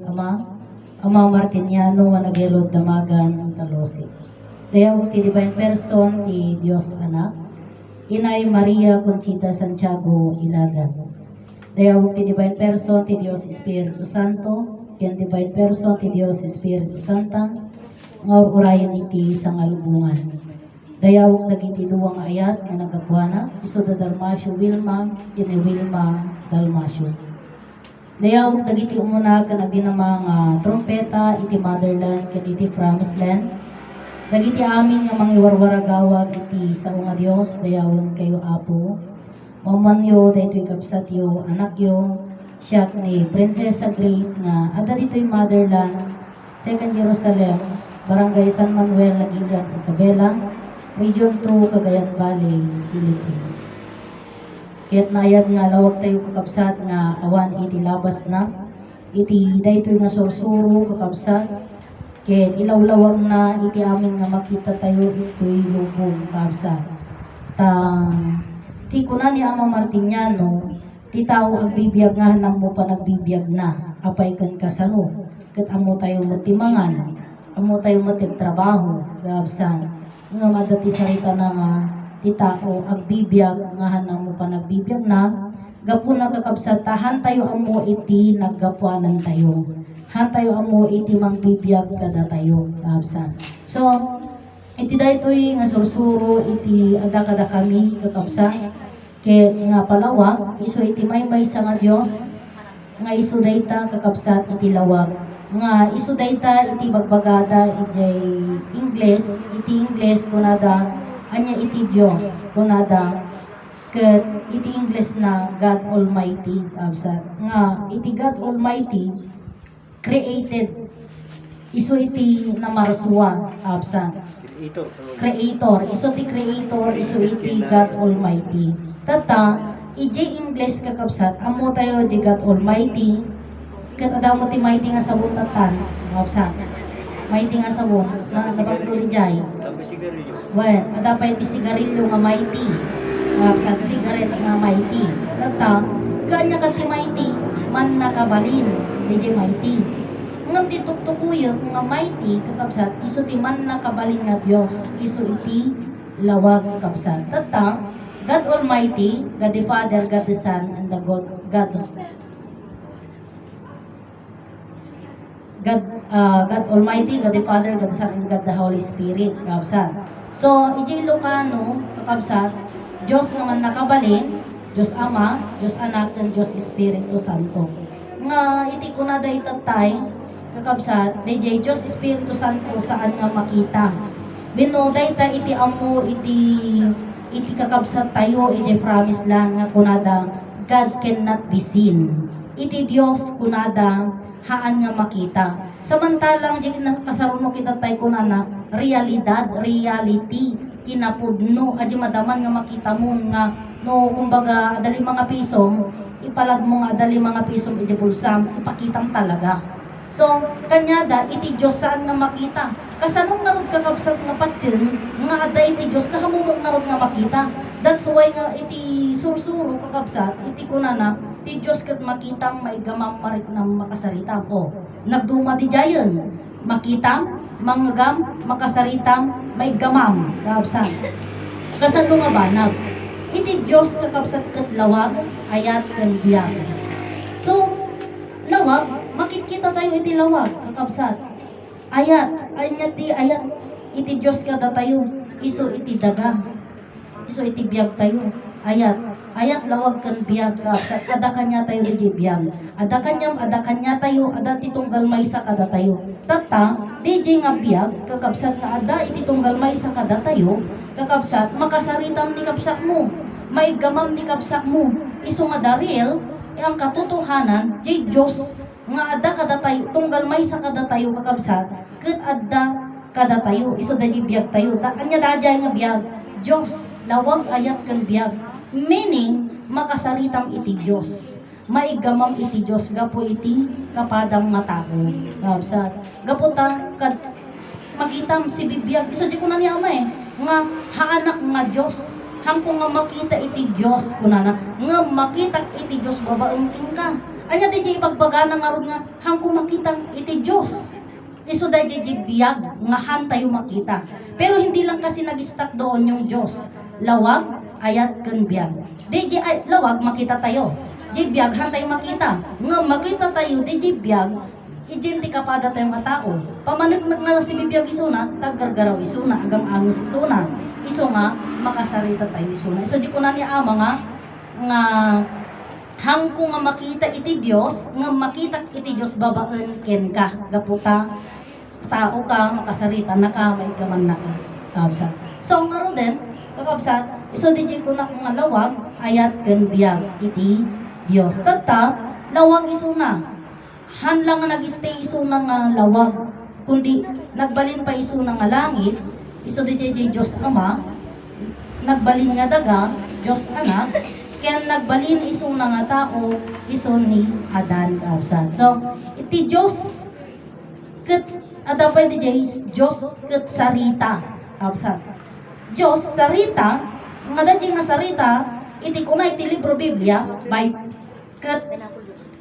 Ama Martiniano nga naghelod damagan talosi. Dayaw ti divine person ti Dios anak. Inay Maria Conchita Santiago Ilagan. Dayaw ti divine person ti Dios Espiritu Santo. Ken divine person ti Dios Espiritu Santa. Nga urayan iti sangalubungan. Dayaw dagiti duwang ayat nga nagabuana. Iso da Dalmasyo Wilma. Ine Wilma Dalmasyo. Dayaw dagiti umuna kan agdinama nga trompeta iti motherland ken iti promised land. Dagiti amin nga mangiwarwaragawag iti sao nga Dios dayawon kayo apo. Mamanyo daytoy kapsatyo anakyo siyak ni Prinsesa Grace nga adda ditoy motherland Second Jerusalem Barangay San Manuel Laguilian Isabela Region 2 Cagayan Valley Philippines. Kaya't naayad nga lawag tayo kakabsat nga awan iti labas na iti daytoy nga sursuro kakabsat ket ilawlawag na iti amin nga makita tayo ito'y lubong kakabsat ti kuna ni Ama Martiniano ti tao agbibiyag nga hanam mo pa nagbibiyag na apay kan kasano ket amo tayo matimangan amo tayo matigtrabaho kakabsat nga madati sarita na nga ti tao agbibiyag nga hanang mo pa nagbibiyag na gapu na kakabsat han tayo amo iti naggapuanan tayo han tayo amo iti mangbibiyag kada tayo kakabsat. So iti daytoy nga sursuro iti adda kada kami kakabsat ket nga palawag isu iti maysa nga Dios nga isu dayta kakabsat iti lawag nga isu dayta iti bagbagada iti Ingles kunada anya iti Dios kunada ket iti English na God Almighty absat nga iti God Almighty created isu iti namarswa absat creator isu ti creator isu iti God Almighty tata iti English kakabsat amo tayo di God Almighty ket adamo ti mighty nga sabon tatan absat mighty nga sabon na sabang tulijay. Well, ada pa iti sigarilyo nga mighty. Sa sigaret nga mighty. Tata, kanya ka ti mighty, man nakabalin, di mighty. Ngam ti tuktukuyo nga mighty, kakabsat, iso ti man nakabalin nga Dios, iso iti lawag kakabsat. Tata, God Almighty, God the Father, God the Son, and the God Almighty, God the Father, God the Son, and God the Holy Spirit, kakabsat. So, iti Ilocano, kakabsat, Diyos naman nakabalin, Diyos Ama, Diyos Anak, and Diyos Espiritu Santo. Nga, iti kunada itatay, kakabsat, DJ Diyos Espiritu Santo saan nga makita. Binoday ta iti amo, iti kakabsat tayo, iti promise lang nga kunada, God cannot be seen. Iti Diyos kunada, haan nga makita. Samantalang di kasarunok kita tayo kunana, reality, kinapudno, adi madaman nga makita mo nga, no, kumbaga, adali mga piso, ipalag mo nga adali mga piso, iti bulsam, ipakitam talaga. So, kanyada, iti Diyos saan nga makita. Kasanong narod kakabsat nga patsin, nga ada iti Diyos, kahamumok narod nga makita. That's why nga iti sursuro kakabsat, iti kunana, iti Diyos kat makitang maigamam marit na makasaritam. O, nagduma di jayon, makitang, manggam, makasaritam, maigamam, kakabsat. Kasano nga banag? Iti Diyos kakabsat kat lawag, ayat kan biyag. So, lawag, makikita tayo iti lawag, kakabsat. Ayat, ayat, iti Diyos kada tayo, iso iti daga, iso iti biyag tayo, ayat lawag kan biyag, kakabsat. Ada kanya tayo di biyag, ada kanya tayo, ada titunggal maysa kada tayo. Tata, DJ nga biyag, kakabsat sa ada iti tunggal maysa kada tayo, kakabsat, makasaritam ni kapsak mo, maigamam ni kapsak mo, iso nga daril, ang katotohanan, di Diyos, nga ada kada tayo, tunggal may sa kada tayo kakabsat, ket adda kada tayo, iso da di biyag tayo, anya dajay nga biyag, Diyos, lawag ayat kan biyag, meaning, makasaritam iti Diyos, maigamam iti Diyos, gapo iti kapadang nga tao, kakabsat, gapo ta, makitam si bibiyag, iso di ko na ni ama nga haanak nga Diyos, hangko nga makita iti Diyos kunana nga makita iti Diyos babaungting ka Anya DJ pagbaga na nga ron nga hangko makitang iti Dios. Iso DJ biyag nga han tayo makita. Pero hindi lang kasi nag-stuck doon yung Dios. Lawag, ayat ken biyag. DJ ay lawag makita tayo. Di biyag han tayo makita. Nga makita tayo DJ biyag ijenti kapada tayo nga tao. Pamanag nga si bibiyag isuna, taggargaraw isuna, agang angis isuna. Iso nga makasarita tayo isuna. Iso di ko na ni ama nga hangko nga makita iti Dios, nga makita iti Dios babaen ken ka. Gaputa tao ka makasarita na ka may gaman na ka. Kabsat. So nga ro din, kakabsat, iso di ko na nga lawag ayat ken biyag iti Dios. Tata lawag isuna. Han lang nga nag-stay isuna nga lawag, kundi nagbalin pa isuna nga langit. Iso di Dios Ama, nagbalin nga daga, Dios Anak, kaya nagbalin isuna nga tao, iso ni Adan kabsat. So, iti Dios ket adapay di Dios ket sarita kabsat. Dios sarita, nga dadji nga sarita, iti kuna iti libro Biblia by ket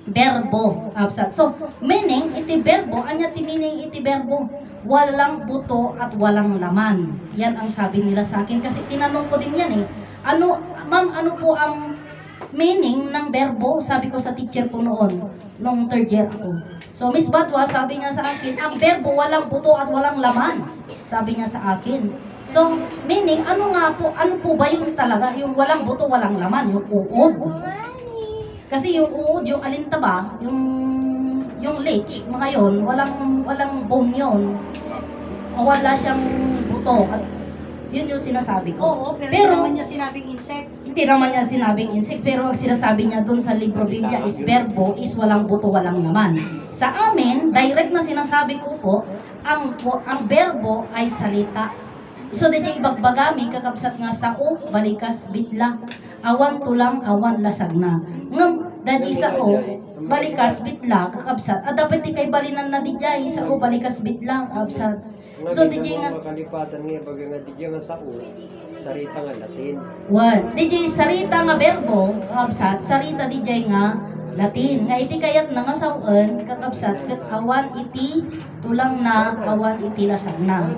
berbo absat. So meaning iti berbo anya ti meaning iti berbo walang buto at walang laman. Yan ang sabi nila sa akin kasi tinanong ko din yan ano ma'am, ano po ang meaning ng berbo? Sabi ko sa teacher ko noon nung third year ako. So Miss Batwa sabi niya sa akin ang berbo walang buto at walang laman, sabi niya sa akin. So meaning ano po ba yung talaga yung walang buto walang laman, yung uod? Kasi yung uod, yung alintaba, yung leech, mga yon, walang bone yon. Wala siyang buto. At yun yung sinasabi ko. Oo, pero hindi naman niya sinabing insect. Hindi naman niya sinabing insect, pero ang sinasabi niya dun sa libro Biblia is verbo, is walang buto, walang laman. Sa amin, direct na sinasabi ko po, ang verbo ay salita. So, dito ibagbagami, kakabsat nga sao, balikas, bitla, awan tulang, awan lasag na. Ngam, dadi sao, balikas, bitla, kakabsat. Dapat di kay balinan na di jay, sao, balikas, bitla, kakabsat. So, di jay nga... Makalipatan nga, baga nga di jay nga sao, sarita nga Latin. One, di jay sarita nga verbo, kakabsat, sarita di jay nga Latin. Nga iti kayat na nga saon, kakabsat, kat awan iti tulang na, awan iti lasag na.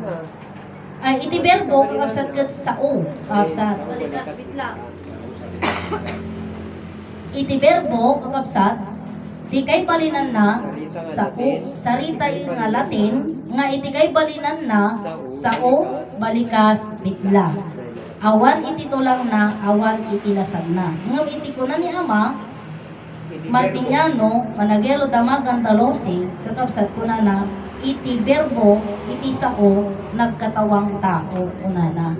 Ay iti verbo kakabsat ket sao kakabsat Balikas bitla. iti verbo kakabsat di kay balinan na sao sarita nga Latin nga iti kay balinan na sao balikas bitla awan iti tulang na awan iti lasag na ngem iti kunan ni ama Martiniano Managelo Damagan Talosi kakabsat kunana iti verbo, iti sao, nagkatawang tao, unana.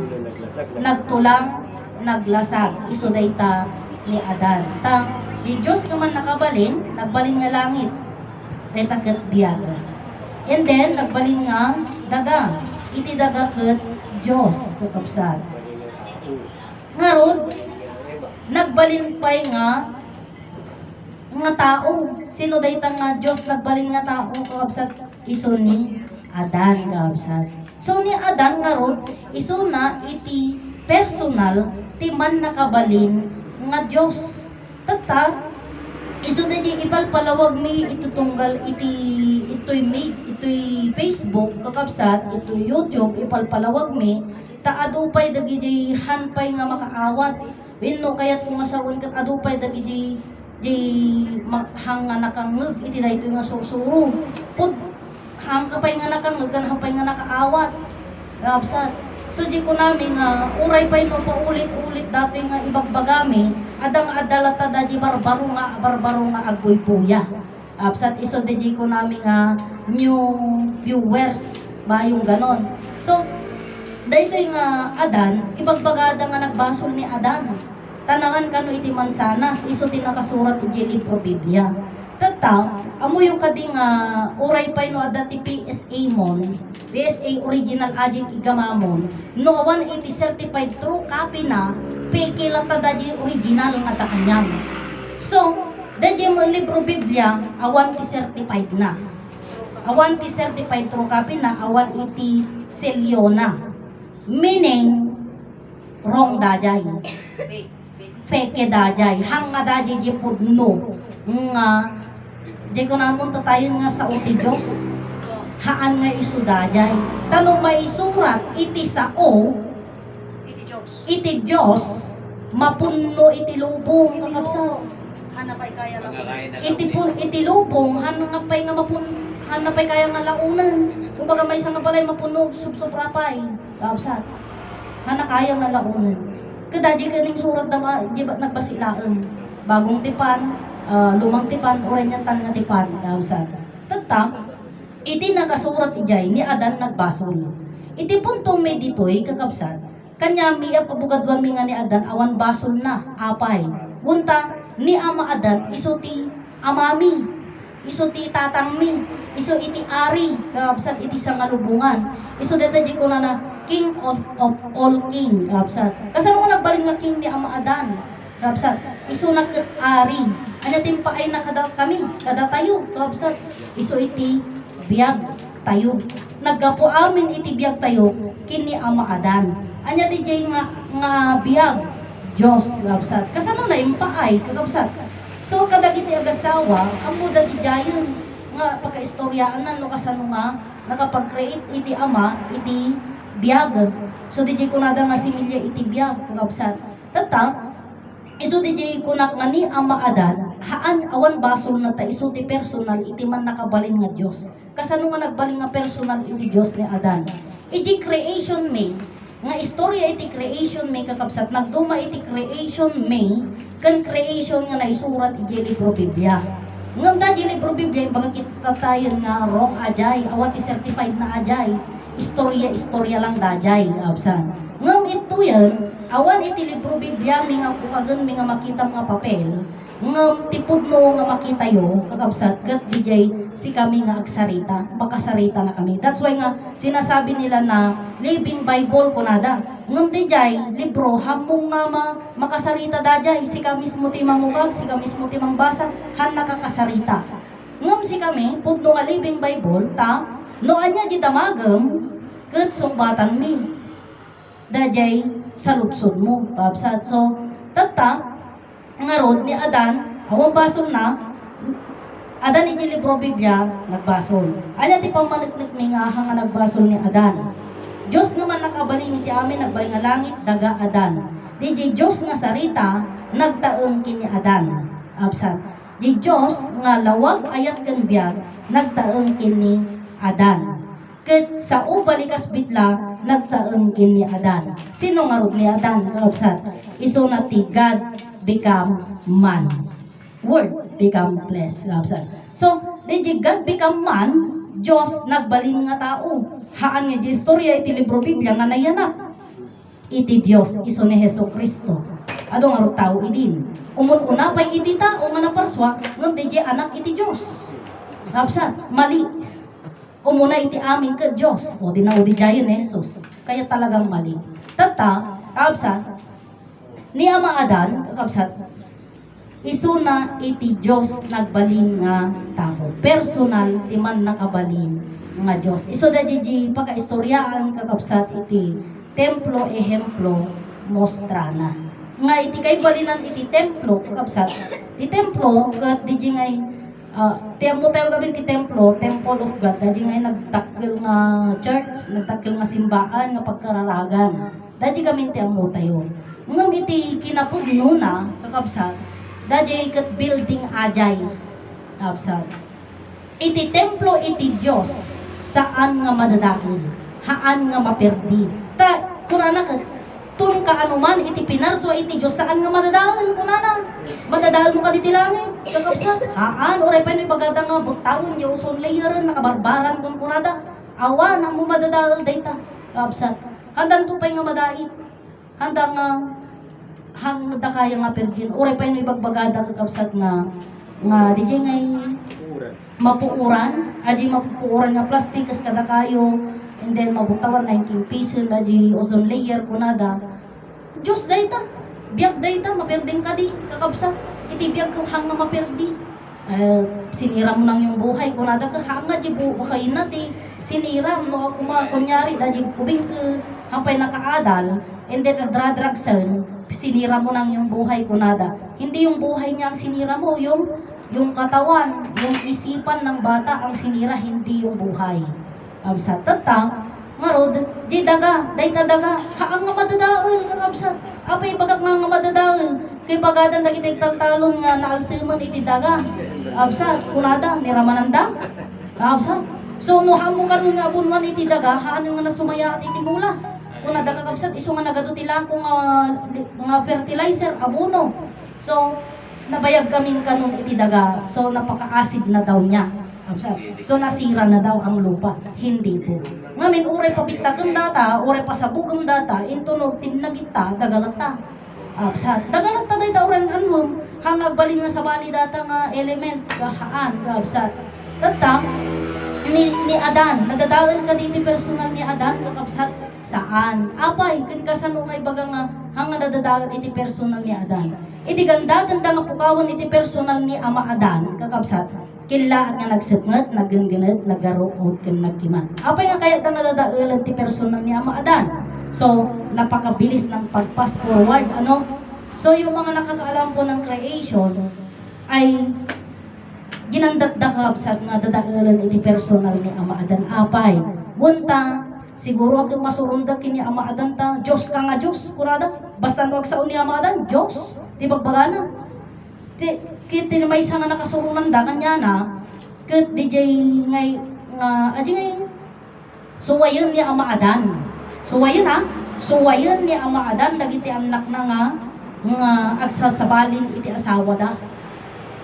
Nagtulang, naglasag, iso dayta ni Adan. Di Diyos naman nakabalin, nagbalin nga langit, dayta ket biyag. And then, nagbalin nga daga, iti daga ket Diyos, kakabsat. Ngarod, nagbalin pa'y nga tao. Sino dayta nga Diyos, nagbalin nga tao, kakabsat, iso ni Adan kabsat. So ni Adan nga ron, iso na iti personal ti man nakabalin nga Dios. Tata iso na di ipalpalawag mi itutunggal ito'y Facebook kakabsat, ito'y YouTube ipalpalawag mi adupay dagi hanpay nga makaawat. Wenno kayat kung masawon kat adupay dagi hang nga nakangeg iti daytoy nga susuro. Pud hang kapay nga nakangeg kan hangpay nga nakaawat. Kapsat. So di ko namin nga uray pay no paulit-ulit dati nga ibagbagami adang adalata daji barbaro nga agboy puya. Kapsat iso di ko namin nga new viewers ba yung ganon. So daytoy nga Adan ibagbagada nga nagbasol ni Adan. Tanangan kano iti mansanas iso ti nakasurat iti libro Biblia. Tata amo yung kading uray pay no adda ti PSA mon, PSA original ading igamamon. No awan iti certified true copy na peke lata daji original nga ta kanyam. So daji mo libro Biblia awan ti certified na. Awan ti certified true copy na awan iti selyo na. Meaning wrong dajay. Fake dajay, hang nga dajay di pudno. nga di ko namon tatayon nga sa uti Diyos haan nga isudajay tanong maisurat iti sao Iti Jobs. iti Diyos mapunno iti lubong kakabsat Hanap ay kaya lang. iti lubong hanapay nga hanapay kaya nga launan kumbaga may isang nga balay mapunog subsobrapay kakabsat hanakaya nga launan kadaji kaning surat na di ba nagbasilaan bagong tipan lumang tipan orenyantan nga tipan kakabsat tetap iti nagasurat ijay ni Adan nagbasol iti puntong may ditoy kakabsat kanya mi pabugadwan mi nga ni Adan awan basol na apay bunta ni ama Adan isuti amami isuti tatang mi isu iti ari kakabsat iti sangalubungan isu deta di ko na king of all king kakabsat kasano ko nagbaling nga king ni ama Adan kakabsat isu ari anya timpa ay nakada kami kada tayo kakabsat isu iti biyag tayo naggapo amin iti biyag tayo kini ama Adan anya DJ nga biyag Diyos kakabsat kasano na impaay kakabsat so kadagiti agasawa amo da di jayon nga pagkaistoryaan no kasano nga nakapag-create iti ama iti biyag so DJ kunada nga similya iti biyag kakabsat tata isu DJ kunak nga ni ama Adan haan awan basol na ta isu ti personal iti man nakabalin nga Diyos kasano nga nagbalin nga personal iti Diyos ni Adan iti creation may nga istorya iti creation may kakabsat nagduma iti creation may kan creation nga naisurat iti libro Biblia ngam da iti libro Biblia baga kita tayo nga wrong ajay awat i-certified na ajay istorya lang dajay kakabsat ngam ito yan awan iti libro Biblia mi nga kukagan mi nga makita mga papel ngam tipod mo nga makita yo kakabsat kat DJ si kami nga agsarita makasarita na kami that's why nga sinasabi nila na living Bible kunada ngam DJ libro hamong nga makasarita dajay si kami mismo ti mangugag si kami mismo ti mangbasa han nakakasarita ngam si kami pudno nga living Bible ta no anya di damagem ket sumbatan mi dajay sa lutsod mo kakabsat so tata nga rod ni Adan awang basol na Adan iti libro Biblia nagbasol anya ti pamaniknik mi nga nga nagbasol ni Adan Diyos naman nakabaling iti amin nagbalin nga langit daga Adan di Diyos nga sarita nagtaeng kini Adan absat di Diyos nga lawag ayat ken biyag nagtaeng kini Adan ket sa balikas bitla nagtaeng kini Adan sino nga rod ni Adan absat isu na ti God become man. Word become flesh. So, di God become man, Diyos nagbalin nga tao. Haan nga di istorya iti libro Biblia nga nayanak. Iti Diyos iso ni Heso Kristo. Ado nga rog tao idin. Umun-una pa'y iti tao nga naparswa, ngam di anak iti Diyos. Kapsat, mali. Umuna iti amin ka Diyos. O di na udi jayon ni Jesus. Kaya talagang mali. Tata, kapsat, ni ama Adan, kakabsat, isu na iti Diyos nagbalin nga tao. Personal, ti man nakabalin nga Diyos. Isu da di pagkaistoryaan kakabsat iti templo ehemplo mostrana. Nga iti kay balinan iti templo kakabsat. Ti templo kat di ngay temo tayo gabi ti templo, temple of God. Di ngay nagtakil nga church, nagtakil nga simbaan, nga pagkararagan. Di kami temo tayo. Ngam iti kinapudno na kakabsat dajay ket building ajay kakabsat iti templo iti Dios saan nga madadakil haan nga maperdi ta kunana ket tun ka anuman iti pinarswa iti Dios saan nga madadakil kunana madadakil mo ka diti langit kakabsat haan oray pa ni bagada nga butawon di uson layeran nakabarbaran kun kunada awan ang mo madadakil dayta kakabsat handan tupay nga madait handa nga hangda kaya nga pergin oray pa yung ibagbagada kakabsat nga DJ ngay mapuuran aji mapuuran nga plastic kas kada kayo and then mabutawan 19 piso aji ozone layer kunada Diyos dayta biag dayta maperding ka di kakabsat iti biag kang hang nga maperdi sinira mo nang yung buhay kunada ka hang nga di buhay na di sinira mo ako kunyari aji kubing hampay nakaadal and then nagdradragsan sinira mo nang yung buhay kunada. Hindi yung buhay niya ang sinira mo, yung yung katawan, yung isipan ng bata ang sinira, hindi yung buhay. Absat tata, marod, di daga, day daga, haang nga madadaol, kakabsat. Apay bagak nga madadaol, kay bagadan dagiti taltalon nga na alsilman iti daga. Absat, kunada, niramananda. Absat. So, no hamo karon nga abunwan iti daga, haan nga nasumaya at iti mula. Kunada kakabsat, iso nga nagadutila ko nga fertilizer, abono. So, nabayag kaming kanon iti daga, so napaka-acid na daw niya. So nasira na daw ang lupa. Hindi po. Ngamin, uray pabitagan data, uray pasabugam data, intunog tinagita, dagalata. Absat. Dagalata day dauran anwom, hangag baling nga sa bali data nga element, kahaan, absat. Tata, ni Adan, nadadawin ka diti personal ni Adan, kakabsat, saan? Apay, kan kasano ngay baga nga, hanga nadadawin iti personal ni Adan. Iti ganda nga pukawan iti personal ni Ama Adan, kakabsat, kilaat nga nagsitngat, naggenggenet, nagaruot, ken nagkiman. Apay nga kaya nga nadadawin iti personal ni Ama Adan. So, napakabilis ng pag-pass forward, ano? So, yung mga nakakaalam po ng creation, ay ginandat-da kakabsat nga dadaulan iti personal ni Ama Adan. Apay, bunta, siguro agad masurunda kini Ama Adan ta, Diyos ka nga Diyos, kurada, basta wag sa ni Ama Adan, Diyos, di bagbagana. Kiti may isa nga nakasurungan da, kanya na, kat di jay ngay, aji ngay, suwayon ni Ama Adan. Suwayon ha? Suwayon ni Ama Adan, dagiti anak na nga agsasabalin iti asawa da.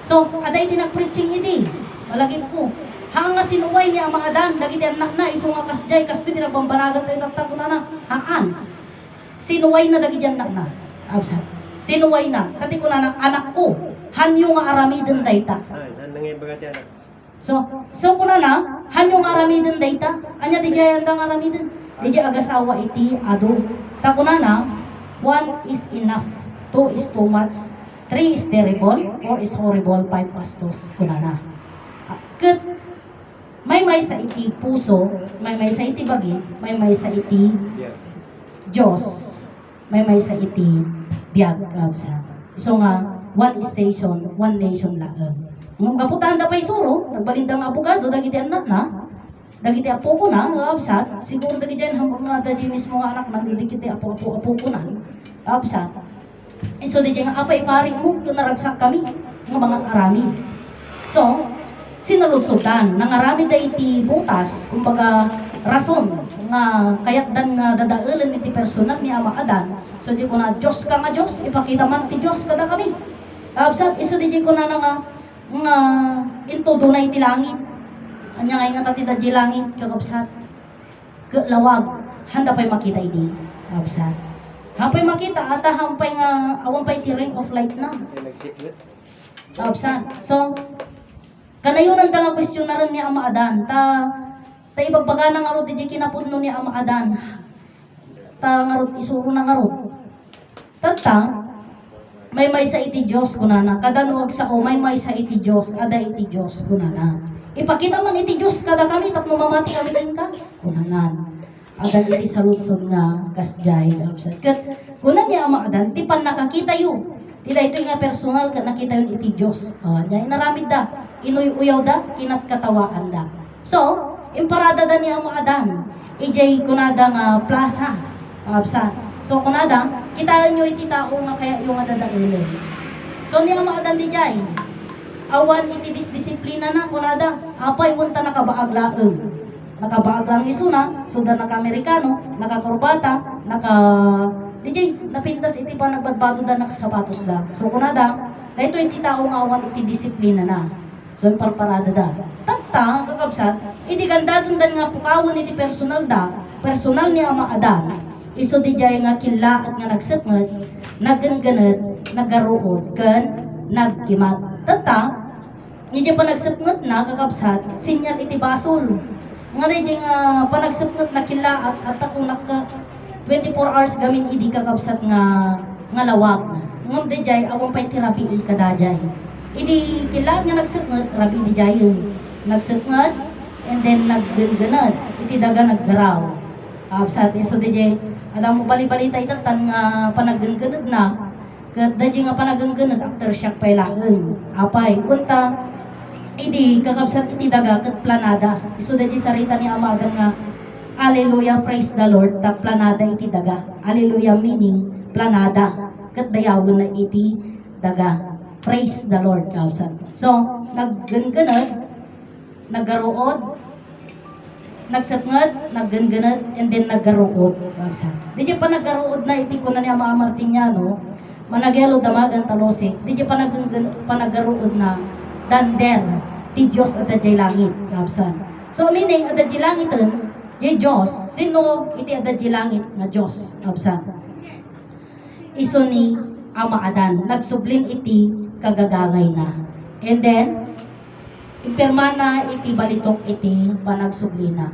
So, aday tinag-preaching iti, malagim ko. Hang nga sinuway ni Ama Adan, dagiti anak na, iso nga kasjay, kasto tinagbambanagan tayo nagtago na haan. Sinuway na dagiti anak na. Absat. Sinuway na. Kati ko na anak ko, hanyo nga aramidin dayta. Nangay bagati anak. So ko na, hanyo nga aramidin dayta. Anya di jay andang aramidin. Di jay agasawa iti ado. Tako na, 1 is enough, 2 is too much, 3 is terrible, 4 is horrible, 5 pastos, kunana. Kat, may sa iti puso, may sa iti bagi, may sa iti Yeah. Diyos, may sa iti biyag. So nga, one station, one nation lang. Nung kaputaan da pa'y suro, nagbalindang abogado, dagiti anak na, dagiti apo ko na, absat, siguro dagiti yan, hambang nga dagiti mismo nga anak na, dagiti apo ko na, absat. So, di nga, apa iparing mo, naragsak kami, ng mga karami. So, sinalutsutan, nangarami da iti butas, kumbaga, rason, nga kaya't dan nga dadaulan iti personal ni Ama Adan. So, di ko na, Diyos ka nga Diyos, ipakita man ti Diyos kada kami. Absat, iso di ko na nga, into dunay ti langit. Anya ngay nga tati di langit, kakabsat. Lawag, handa pa'y makita iti. Absat. Hampay makita, ata hampay nga, awan pa'y si ring of light na. Nagsiklet. Absat. So, kanayunan ta nga questionaran ni Ama Adan. Ta ibagbaga na nga ro, di kinapudno ni Ama Adan. Ta nga ro, isuro na nga ro. Tata, may sa iti Diyos kunana. Kada nuwag sa o, may sa iti Diyos, ada iti Diyos kunana. Ipakita man iti Diyos, kada kami, tapno mamati kami din ka, kunanan. Adan iti saludsod nga, kasjay, absat. Kat, kunan niya Ama Adan, ti pan nakakita yu. Tila ito nga personal, ka nakita yun iti Diyos. Niya, inaramid da, inuy-uyaw da, kinat katawaan da. So, imparada da ni Ama Adan, ijay kunada nga plaza, absat. So, kunada, kita nyo iti tao nga kaya yung adadaulin. So, ni Ama Adan di jay, awan iti disdisiplina na, kunada, apay wunta nakabaaglaeng. Nakabaag lang iso na, so da naka-Amerikano, naka-korbata, DJ, napintas iti pa nagbadbado da nakasapatos da. So kunada, dahito iti tao nga awan iti disiplina na. So parparada da. Tagta, kakabsat, iti ganda dan nga pukawan iti personal da, personal ni Ama Adan. Iso di jay nga kila at nga nagsatngat, naggangganat, nagaruod, kan nagkimat. Tagta, hindi pa nagsatngat na, kakabsat, sinyal iti basol. Nga di nga panagsapngat na kila at ako naka 24 hours gamin idi kakabsat nga lawag. Ngam di jay awang pa'y therapy kadajay. Idi kila nga nagsapngat, rabi di jay yun. Nagsapngat, and then naggangganat. Iti daga naggaraw. Absat, so di jay, alam mo bali-balita itatan nga panaggangganat na. Kat di jay nga panaggangganat, after shock pa'y laang. apay kunta idi kakabsat iti daga ket planada isu da sarita ni Amadan nga Hallelujah, praise the Lord, ta planada iti daga. Hallelujah meaning planada. Ket dayawon na iti daga. Praise the Lord, kausan. So, nagganganad, naggaruod, nagsatngad, nagganganad, and then naggaruod, kausan. Di pa naggaruod na iti ko na ni Ama Martiniano, managelo damagan talosik, di pa naggaruod na dander, ti Diyos at adjay langit, kausan. So, meaning, at adjay langitan, di Diyos, sino iti adadji langit nga Diyos, kabsa. Iso ni Ama Adan, nagsubling iti kagagangay na. And then, impirma na iti balitok iti panagsubli na.